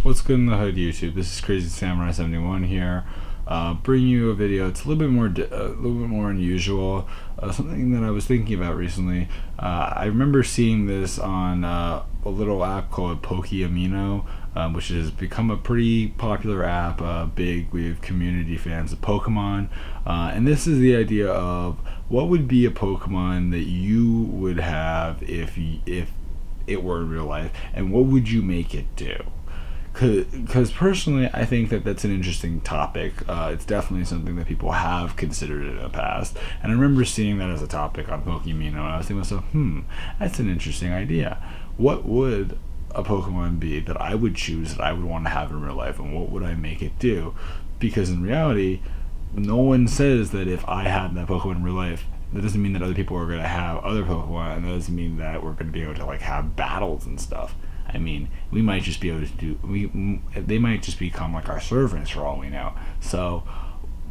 What's good in the hood, YouTube? This is Crazy Samurai 71 here. Bring you a video. It's a little bit more unusual. Something that I was thinking about recently. I remember seeing this on a little app called Pokeamino, which has become a pretty popular app, big with community fans of Pokemon. And this is the idea of what would be a Pokemon that you would have if it were in real life, and what would you make it do? Because personally, I think that that's an interesting topic. It's definitely something that people have considered in the past, and I remember seeing that as a topic on Pokemon, and I was thinking to myself, that's an interesting idea. What would a Pokemon be that I would choose, that I would want to have in real life, and what would I make it do? Because in reality, no one says that if I had that Pokemon in real life, that doesn't mean that other people are going to have other Pokemon, and that doesn't mean that we're going to be able to have battles and stuff. I mean, we might just be able to they might just become like our servants for all we know. So,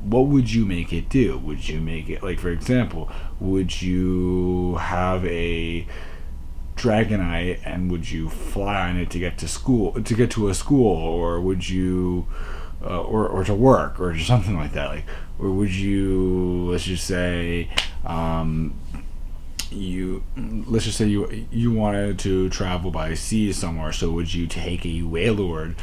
what would you make it do? Would you make it, for example, would you have a Dragonite and would you fly on it to get to a school, or would you, or to work, or something like that? Or would you, let's just say, you wanted to travel by sea somewhere, so would you take a Wailord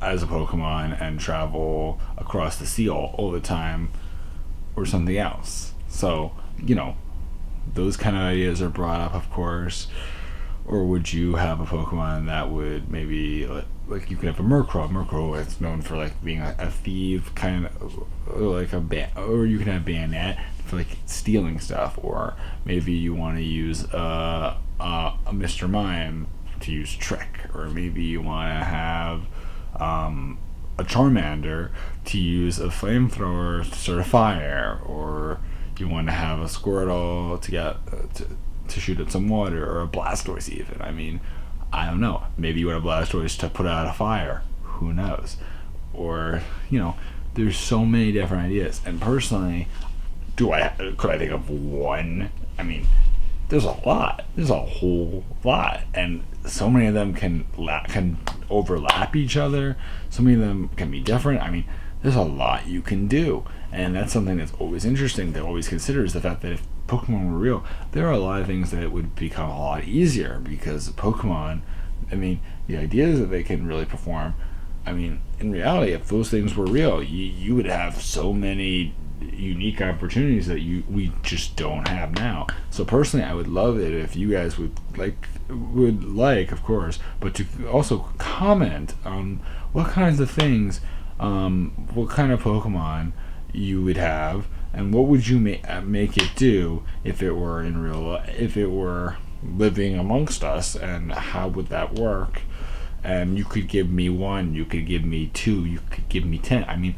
as a Pokemon and travel across the sea all the time, or something else? So, those kind of ideas are brought up, of course. Or would you have a Pokemon that would maybe, you could have a Murkrow. Murkrow is known for being a thief, kind of, or you can have Bayonet for stealing stuff, or maybe you want to use a Mr. Mime to use Trick, or maybe you want to have a Charmander to use a flamethrower to start a fire, or you want to have a Squirtle to get to shoot at some water, or a Blastoise even. I mean, I don't know. Maybe you want a Blastoise to put out a fire. Who knows? Or, there's so many different ideas. And personally, could I think of one? I mean, there's a lot. There's a whole lot, and so many of them can overlap each other. So many of them can be different. I mean, there's a lot you can do, and that's something that's always interesting to always consider, is the fact that if Pokemon were real, there are a lot of things that would become a lot easier, because Pokemon, I mean, the ideas that they can really perform, I mean, in reality, if those things were real, you would have so many unique opportunities that we just don't have now. So personally, I would love it if you guys would of course, but to also comment on what kinds of things, what kind of Pokemon you would have, and what would you make it do if it were if it were living amongst us, and how would that work? And you could give me one, you could give me two, you could give me 10. I mean,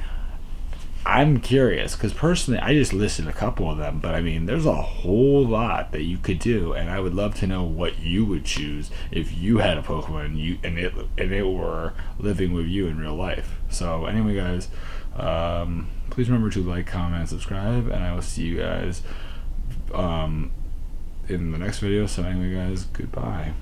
I'm curious, because personally, I just listed a couple of them, but I mean, there's a whole lot that you could do, and I would love to know what you would choose if you had a Pokemon and it were living with you in real life. So anyway, guys, please remember to like, comment, subscribe, and I will see you guys in the next video. So anyway, guys, goodbye.